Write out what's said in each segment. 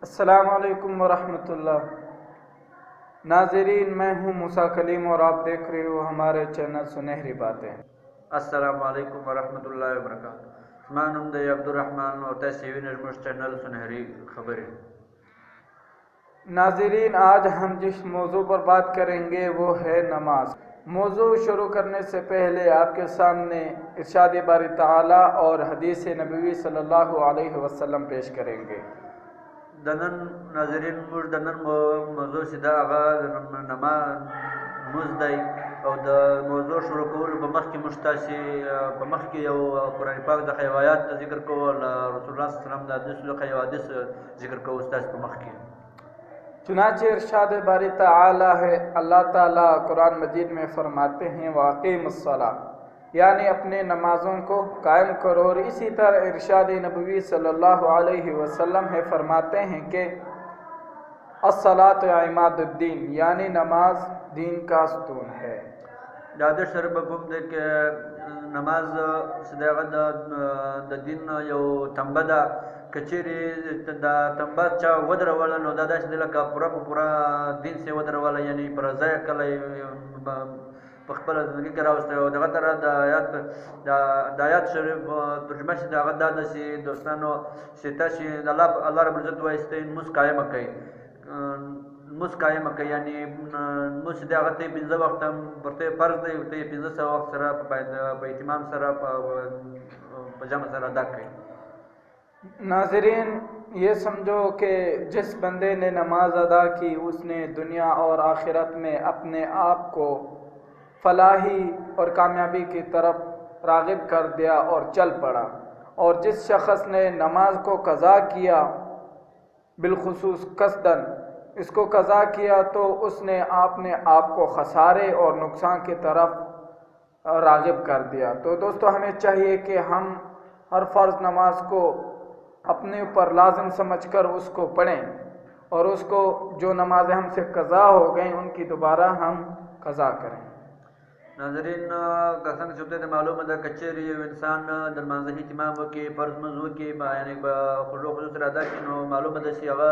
السلام علیکم ورحمۃ اللہ ناظرین، میں ہوں موسیٰ کلیم اور آپ دیکھ رہے ہو ہمارے چینل سنہری باتیں۔ السلام علیکم ورحمۃ اللہ وبرکاتہ۔ میں نم دے عبد الرحمن اور تحصیل نجمش چینل سنہری خبریں۔ ناظرین، آج ہم جس موضوع پر بات کریں گے وہ ہے نماز۔ موضوع شروع کرنے سے پہلے آپ کے سامنے ارشاد باری تعالیٰ اور حدیث نبوی صلی اللہ علیہ وسلم پیش کریں گے۔ دنن ناظرین مجھ دنن موضوع سیدھا آغاز نماز مزدائی اور دا موضوع شروع کول بمخ کی مشتاسی بمخ کی یو قرآن پاک دا خیوایات ذکر کو رسول اللہ صلی اللہ علیہ وسلم دا حدیث دا خیوادیث ذکر کو استاذ بمخ کی۔ چنانچہ ارشاد باری تعالیٰ ہے، اللہ تعالیٰ قرآن مجید میں فرماتے ہیں وَأَقِیمُوا الصَّلَاۃَ، یعنی اپنے نمازوں کو قائم کرو، اور اسی طرح ارشاد نبوی صلی اللہ علیہ وسلم ہے فرماتے ہیں کہ الصلاۃ عماد الدین، یعنی نماز دین کا ستون ہے۔ دادر شرب بکم دے کہ نماز صداقت دا دین یو تنبہ دا کچیری دا تنبہ چا ودر والا نو دادا سے دلکا پورا دین سے ودر والا، یعنی پر ضائع کلائی پخپل زندگی کراوستے ہو دا غطر دا آیات شریف ترجمہ سے دا غد دادا سی دوستانو سیتا سی اللہ رب العزت وائستین مس قائم اکی مس قائم اکی، یعنی مس دا غطی پنزہ وقت پرتے فرض دے تے پنزہ سا وقت سرا پا اہتمام سرا پا جمع سرا دا کئی۔ ناظرین، یہ سمجھو کہ جس بندے نے نماز ادا کی اس نے دنیا اور آخرت میں اپنے آپ کو فلاحی اور کامیابی کی طرف راغب کر دیا اور چل پڑا، اور جس شخص نے نماز کو قضا کیا بالخصوص قصداً اس کو قضا کیا تو اس نے آپ کو خسارے اور نقصان کی طرف راغب کر دیا۔ تو دوستو، ہمیں چاہیے کہ ہم ہر فرض نماز کو اپنے اوپر لازم سمجھ کر اس کو پڑھیں، اور اس کو جو نمازیں ہم سے قضا ہو گئیں ان کی دوبارہ ہم قضا کریں۔ ناظرین، کسنگ چھپتے تھے معلوم ہے کچھری انسان در منزہی اہتمام کی فرض مزو کی یعنی خصوص ادا کی نو معلوم ہے سی اغا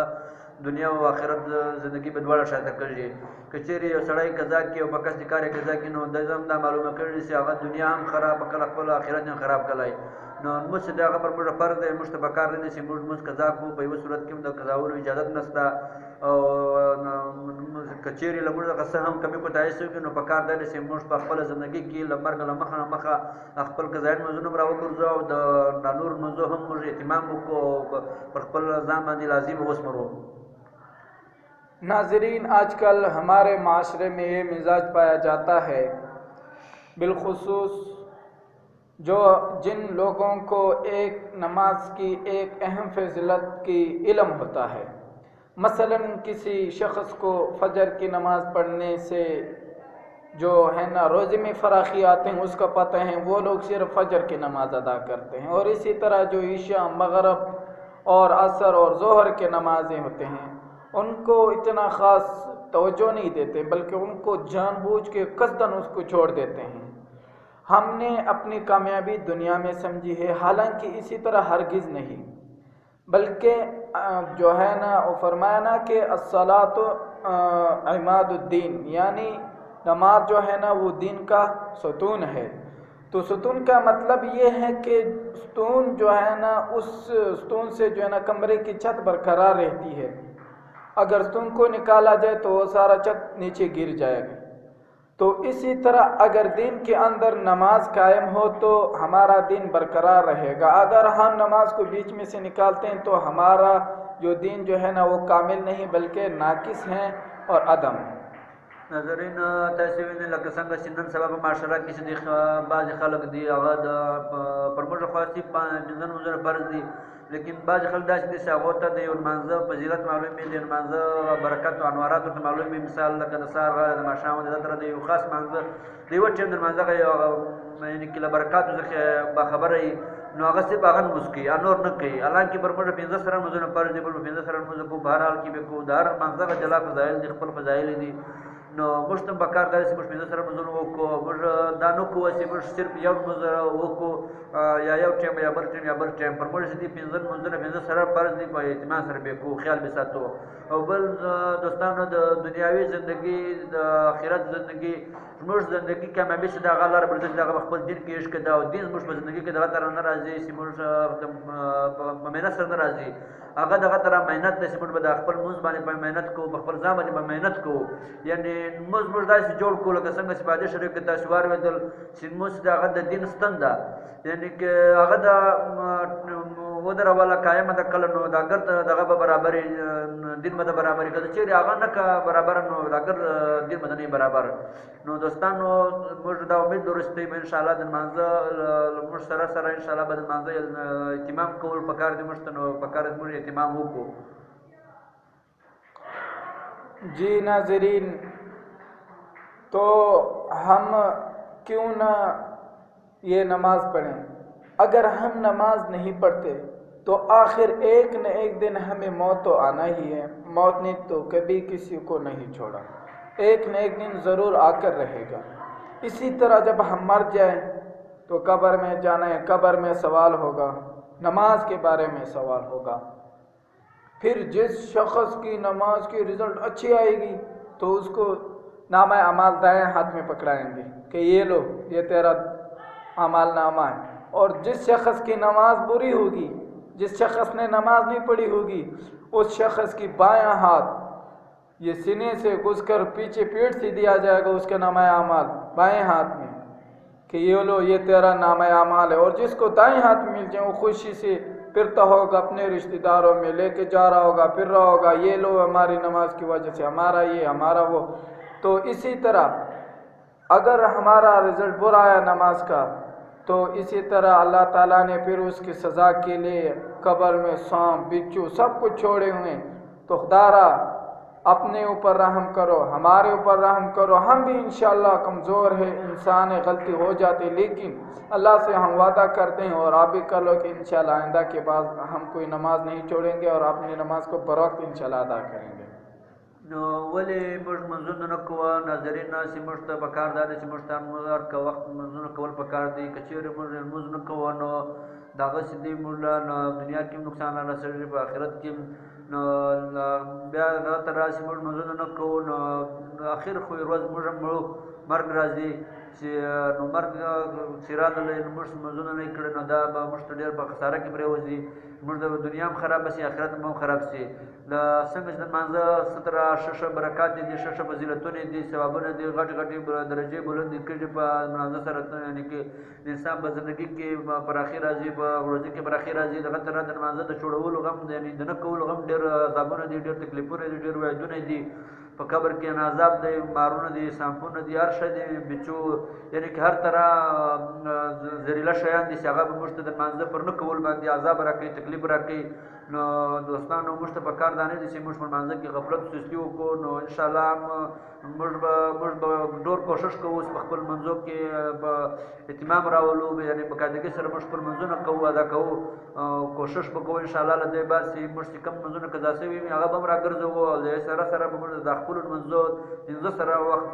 دنیا و آخرت زندگی بدواڑا شاید کری کچھری سڑائی قضا کی اور بکس دکار قضا کی نو دزم دا معلوم کری سی اغا دنیا ہم خراب کل اقبل آخرت ہم خراب کلائی نو مجھ دا اغا پر مجھ فرض ہے مجھ بکار رہنے سی مجھ قضا کو بیو صورت کم دا قضاول اجازت نستا کچھری لمرد قصہ ہم کمی کو تائیسو کی نو پکار دے سی مجھ پا اقبل زندگی کی لمرگ لمخا مخا اقبل قضائن مزون براو کرزو دا نور مزو ہم مجھ اہتمام کو پر اقبل زامان دی لازم وسمرو۔ ناظرین، آج کل ہمارے معاشرے میں یہ مزاج پایا جاتا ہے، بالخصوص جن لوگوں کو ایک نماز کی ایک اہم فضیلت کی علم ہوتا ہے، مثلا کسی شخص کو فجر کی نماز پڑھنے سے جو ہے نا روزے میں فراخی آتے ہیں اس کا پتہ ہے، وہ لوگ صرف فجر کی نماز ادا کرتے ہیں، اور اسی طرح جو عشاء مغرب اور عصر اور ظہر کے نمازیں ہوتے ہیں ان کو اتنا خاص توجہ نہیں دیتے، بلکہ ان کو جان بوجھ کے قصداً اس کو چھوڑ دیتے ہیں۔ ہم نے اپنی کامیابی دنیا میں سمجھی ہے، حالانکہ اسی طرح ہرگز نہیں، بلکہ جو ہے نا وہ فرمایا نا کہ الصلاۃ عماد الدین، یعنی نماز جو ہے نا وہ دین کا ستون ہے۔ تو ستون کا مطلب یہ ہے کہ ستون جو ہے نا اس ستون سے جو ہے نا کمرے کی چھت برقرار رہتی ہے، اگر ستون کو نکالا جائے تو وہ سارا چھت نیچے گر جائے گا۔ تو اسی طرح اگر دین کے اندر نماز قائم ہو تو ہمارا دین برقرار رہے گا، اگر ہم نماز کو بیچ میں سے نکالتے ہیں تو ہمارا جو دین جو ہے نا وہ کامل نہیں بلکہ ناقص ہیں اور عدم ہے۔ ناظرین، تحصیل لکه څنګه چې نن سبا په معاشره کې چې بعض خلک دی هغه د پرموټ خاصی پنځن وزره فرض دي، لیکن بعض خلک داسې دي چې هغه ته د یو منځه فضیلت معلوم دي، د منځه برکت او انوارات ته معلوم دي، مثال لکه د سار غره د ماښام د تر د یو خاص منځه دی وټ د منځه یعنی کله برکات زخه با خبره نو هغه سی باغن مسکی انور نه کوي، حالانکه پرموټ 15 سره مزونه فرض دي، پر 15 سره مزه کو بهرحال کې به کو دار منځه جلا فضایل دي، خپل فضایل دي نو مشت بکار داري چې مش 15 سره مزونه وکړو مش دانو کو چې مش صرف یو مزه وکړو یا یو ټیم یا بل ټیم یا بل ټیم پر موږ دي پنځه منځونه پنځه سره فرض دي په اهتمام سره به کو خیال به ساتو او بل دوستانو د دنیاوي ژوندۍ د آخرت ژوندۍ موږ ژوندۍ کامیابی چې دا غلار بل چې دا خپل دین کې عشق دا او دین موږ په ژوندۍ کې دغه تر نه راځي چې موږ په مهنت سره نه راځي هغه دغه تر مهنت د سپورت په خپل موږ باندې په مهنت کو په خپل ځان باندې په مهنت کو یعنی موږ داسې جوړ کول که څنګه چې په دې شریک کې تاسو وار ودل چې موږ دغه د دین ستنده یعنی که هغه د ودره والا قائم د کله نو دا ګر دغه برابر دین مده برابر کړي چې هغه نه کا برابر نو دا ګر دین مده نه برابر نو دوستانو موږ دا امید درسته ان شاء الله د منځ موږ سره ان شاء الله به د منځ اهتمام کول پکار دي موږ نو پکار دي موږ اهتمام وکړو. جی ناظرین تو ہم کیوں نہ یہ نماز پڑھیں. اگر ہم نماز نہیں پڑھتے تو آخر ایک نہ ایک دن ہمیں موت تو آنا ہی ہے. موت نے تو کبھی کسی کو نہیں چھوڑا, ایک نہ ایک دن ضرور آ کر رہے گا. اسی طرح جب ہم مر جائیں تو قبر میں جانا ہے, قبر میں سوال ہوگا, نماز کے بارے میں سوال ہوگا. پھر جس شخص کی نماز کی رزلٹ اچھی آئے گی تو اس کو نامہ اعمال دائیں ہاتھ میں پکڑائیں گے کہ یہ لو یہ تیرا اعمال نامہ ہے. اور جس شخص کی نماز بری ہوگی, جس شخص نے نماز نہیں پڑھی ہوگی, اس شخص کی بایاں ہاتھ یہ سینے سے گھس کر پیچھے پیٹھ سے دیا جائے گا اس کا نامہ اعمال بائیں ہاتھ میں کہ یہ لو یہ تیرا نامہ اعمال ہے. اور جس کو دائیں ہاتھ میں مل جائے وہ خوشی سے پھرتا ہوگا, اپنے رشتہ داروں میں لے کے جا رہا ہوگا, پھر رہا ہوگا یہ لو ہماری نماز کی وجہ سے ہمارا یہ ہمارا وہ. تو اسی طرح اگر ہمارا رزلٹ برا آیا نماز کا تو اسی طرح اللہ تعالیٰ نے پھر اس کی سزا کے لیے قبر میں سانپ بچھو سب کچھ چھوڑے ہوئے. تو خدارا اپنے اوپر رحم کرو, ہمارے اوپر رحم کرو. ہم بھی انشاءاللہ کمزور ہے, انسان ہے, غلطی ہو جاتی, لیکن اللہ سے ہم وعدہ کرتے ہیں اور آپ بھی کر لو کہ انشاءاللہ آئندہ کے بعد ہم کوئی نماز نہیں چھوڑیں گے اور اپنی نماز کو بروقت انشاءاللہ ادا کریں گے. نو ولې موږ منځونه نه کوو ناظرین چې موږ ته پکار دا دی چې موږ ته هر وخت منځونه کول پکار دي. که چیرې موږ لمونځ نه کوو نو دغسې دی موږ نو دنیا کې هم نقصان را رسوي, په آخرت کې نو بیا هغه ته راشي موږ منځونه نه کوو نو آخر خو ورځ موږ هم مړو, مرګ راځي چې نو مرګ چې راغلی نو موږ منځونه نه کړي نو دا به موږ ته ډېر په خساره کې پرېوځي. موږ د دنیا هم خراب شي, آخرت هم خراب شي. د څنګه چې د لمانځه ستره ښه برکات دي, ښه فضیلتونه دي, ثوابونه دي, غټې درجې بلندې کړي په لمانځه سره, یعنې کې د انسان په زندګي کې پراخي راځي, په ورځې کې پراخي راځي. دغه طرح د لمانځه د چھوړولو غم یعنې د نه کولو غم ډېر عذابونه دي, ډېر تکلیفونه دي, ډېر وعدونه دي. په قبر کې عذاب دی, مارونه دي, سانپونه دي, هر شی دی, بچو یعنې کې هر طرح زهریله شیان دي چې هغه به موږ ته د لمانځه پر نه کول باندې عذاب راکوي, تکلیف راکوي. نو دوستانو موږ ته پکار دا نه دي چې موږ په لمانځه کې غفلت سستي وکړو. نو انشاءالله موږ به ډېر کوشش کوو چې په خپل منځو کې په اهتمام راولو, یعنې په قاعدګۍ سره موږ خپل منځونه کوو, ادا کوو, کوشش به کوو انشاءالله له دې بعد چې موږ چې کوم منځونه قضا شوي وي هغه به هم راګرځوو, او د سره سره به موږ د خپلو منځو پنځه سره وخت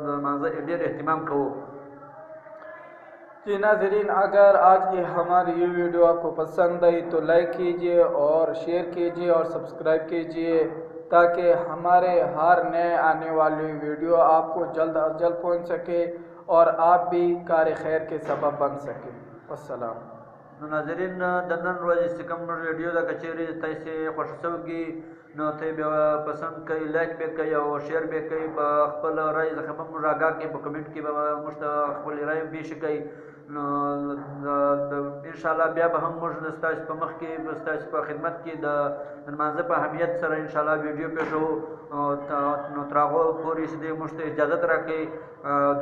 د لمانځه ډېر اهتمام کوو. جی ناظرین, اگر آج کی ہماری یہ ویڈیو آپ کو پسند آئی تو لائک کیجئے اور شیئر کیجئے اور سبسکرائب کیجئے تاکہ ہمارے ہر نئے آنے والی ویڈیو آپ کو جلد از جلد پہنچ سکے اور آپ بھی کار خیر کے سبب بن سکے. والسلام. نو ناظرین د نن ورځې چې کوم ویډیو ده که چیرې تاسې خوښه شوي نو ته بیا پسند کوئ, لایک به کوئ او شیر به کوئ, په خپل رایې څخه به موږ راګاه کړئ, په کمنټ کې به موږ ته خپل رایې پیش کوئ. نو انشاءالله بیا به هم موږ ستاسو په مخ کې ستاسو په خدمت کې د لمانځه په اهمیت سره انشاءالله ویډیو پیښوو. نو تر هغو پورې چې دی موږ ته اجازت راکړئ,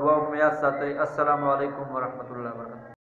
دعا مو یاد ساتئ. السلام علیکم ورحمت الله وبرکاتہ.